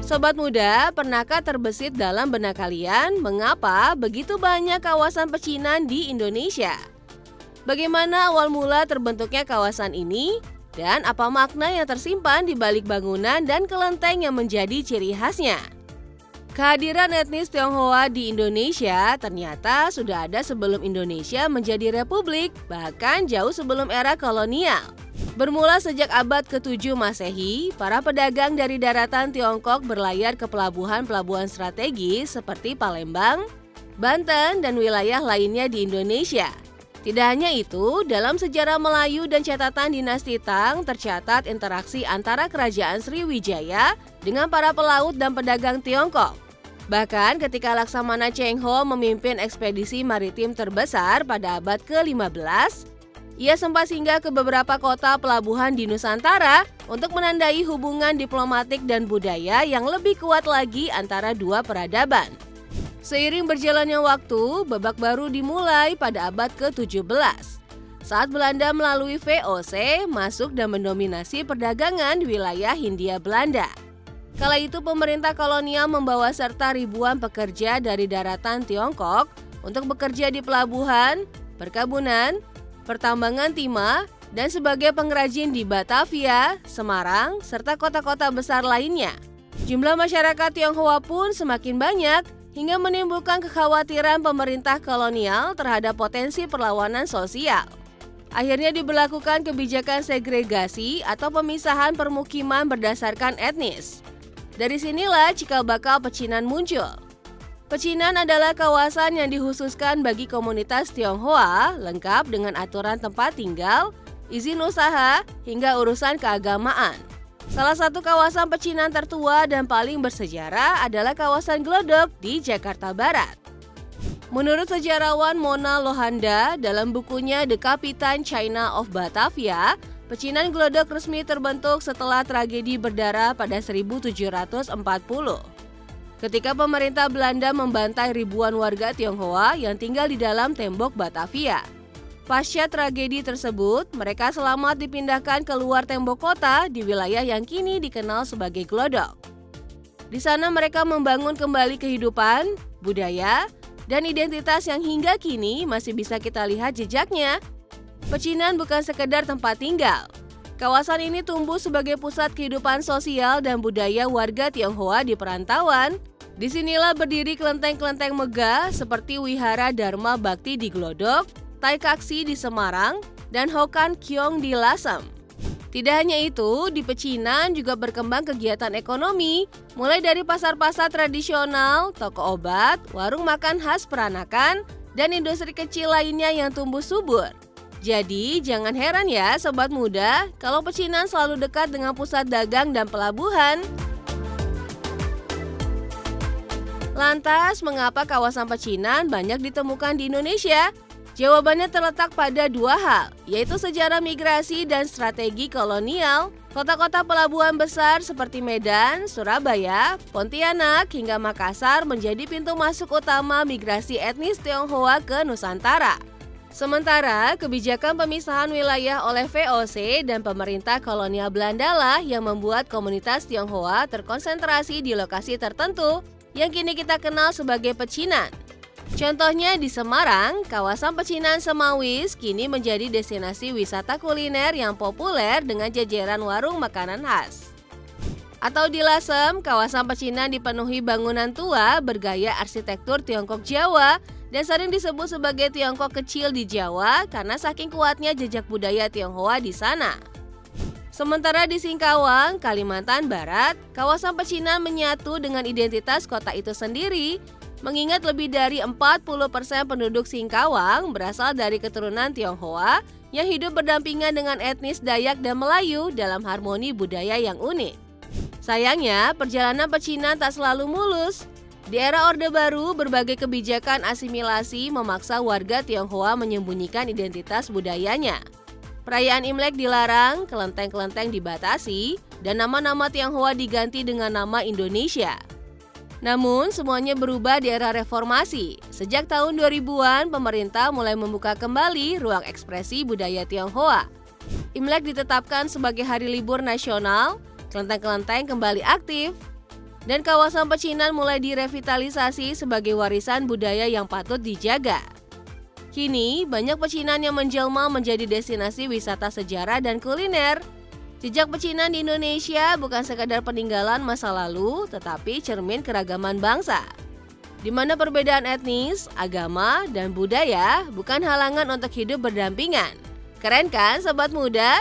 Sobat muda, pernahkah terbesit dalam benak kalian mengapa begitu banyak kawasan pecinan di Indonesia? Bagaimana awal mula terbentuknya kawasan ini? Dan apa makna yang tersimpan di balik bangunan dan kelenteng yang menjadi ciri khasnya? Kehadiran etnis Tionghoa di Indonesia ternyata sudah ada sebelum Indonesia menjadi republik, bahkan jauh sebelum era kolonial. Bermula sejak abad ke-7 Masehi, para pedagang dari daratan Tiongkok berlayar ke pelabuhan-pelabuhan strategis seperti Palembang, Banten, dan wilayah lainnya di Indonesia. Tidak hanya itu, dalam sejarah Melayu dan catatan dinasti Tang tercatat interaksi antara kerajaan Sriwijaya dengan para pelaut dan pedagang Tiongkok. Bahkan ketika Laksamana Cheng Ho memimpin ekspedisi maritim terbesar pada abad ke-15, ia sempat singgah ke beberapa kota pelabuhan di Nusantara untuk menandai hubungan diplomatik dan budaya yang lebih kuat lagi antara dua peradaban. Seiring berjalannya waktu, babak baru dimulai pada abad ke-17, saat Belanda melalui VOC masuk dan mendominasi perdagangan wilayah Hindia Belanda. Kala itu pemerintah kolonial membawa serta ribuan pekerja dari daratan Tiongkok untuk bekerja di pelabuhan, perkebunan, pertambangan timah, dan sebagai pengrajin di Batavia, Semarang, serta kota-kota besar lainnya. Jumlah masyarakat Tionghoa pun semakin banyak hingga menimbulkan kekhawatiran pemerintah kolonial terhadap potensi perlawanan sosial. Akhirnya diberlakukan kebijakan segregasi atau pemisahan permukiman berdasarkan etnis. Dari sinilah cikal bakal pecinan muncul. Pecinan adalah kawasan yang dikhususkan bagi komunitas Tionghoa, lengkap dengan aturan tempat tinggal, izin usaha, hingga urusan keagamaan. Salah satu kawasan pecinan tertua dan paling bersejarah adalah kawasan Glodok di Jakarta Barat. Menurut sejarawan Mona Lohanda dalam bukunya The Kapitan China of Batavia, pecinan Glodok resmi terbentuk setelah tragedi berdarah pada 1740. Ketika pemerintah Belanda membantai ribuan warga Tionghoa yang tinggal di dalam tembok Batavia. Pasca tragedi tersebut, mereka selamat dipindahkan keluar tembok kota di wilayah yang kini dikenal sebagai Glodok. Di sana mereka membangun kembali kehidupan, budaya, dan identitas yang hingga kini masih bisa kita lihat jejaknya. Pecinan bukan sekedar tempat tinggal. Kawasan ini tumbuh sebagai pusat kehidupan sosial dan budaya warga Tionghoa di perantauan. Disinilah berdiri kelenteng-kelenteng megah seperti Wihara Dharma Bakti di Glodok, Taikaksi di Semarang, dan Hokan Kiong di Lasem. Tidak hanya itu, di pecinan juga berkembang kegiatan ekonomi, mulai dari pasar-pasar tradisional, toko obat, warung makan khas peranakan, dan industri kecil lainnya yang tumbuh subur. Jadi, jangan heran ya sobat muda, kalau pecinan selalu dekat dengan pusat dagang dan pelabuhan. Lantas, mengapa kawasan pecinan banyak ditemukan di Indonesia? Jawabannya terletak pada dua hal, yaitu sejarah migrasi dan strategi kolonial. Kota-kota pelabuhan besar seperti Medan, Surabaya, Pontianak, hingga Makassar menjadi pintu masuk utama migrasi etnis Tionghoa ke Nusantara. Sementara, kebijakan pemisahan wilayah oleh VOC dan pemerintah kolonial Belanda lah yang membuat komunitas Tionghoa terkonsentrasi di lokasi tertentu yang kini kita kenal sebagai pecinan. Contohnya di Semarang, kawasan pecinan Semawis kini menjadi destinasi wisata kuliner yang populer dengan jajaran warung makanan khas. Atau di Lasem, kawasan pecinan dipenuhi bangunan tua bergaya arsitektur Tiongkok Jawa dan sering disebut sebagai Tiongkok kecil di Jawa karena saking kuatnya jejak budaya Tionghoa di sana. Sementara di Singkawang, Kalimantan Barat, kawasan pecinan menyatu dengan identitas kota itu sendiri. Mengingat lebih dari 40% penduduk Singkawang berasal dari keturunan Tionghoa yang hidup berdampingan dengan etnis Dayak dan Melayu dalam harmoni budaya yang unik. Sayangnya, perjalanan pecinan tak selalu mulus. Di era Orde Baru, berbagai kebijakan asimilasi memaksa warga Tionghoa menyembunyikan identitas budayanya. Perayaan Imlek dilarang, kelenteng-kelenteng dibatasi, dan nama-nama Tionghoa diganti dengan nama Indonesia. Namun, semuanya berubah di era reformasi. Sejak tahun 2000-an, pemerintah mulai membuka kembali ruang ekspresi budaya Tionghoa. Imlek ditetapkan sebagai hari libur nasional, kelenteng-kelenteng kembali aktif. Dan kawasan pecinan mulai direvitalisasi sebagai warisan budaya yang patut dijaga. Kini, banyak pecinan yang menjelma menjadi destinasi wisata sejarah dan kuliner. Jejak pecinan di Indonesia bukan sekadar peninggalan masa lalu, tetapi cermin keragaman bangsa, di mana perbedaan etnis, agama, dan budaya bukan halangan untuk hidup berdampingan. Keren kan, sobat muda?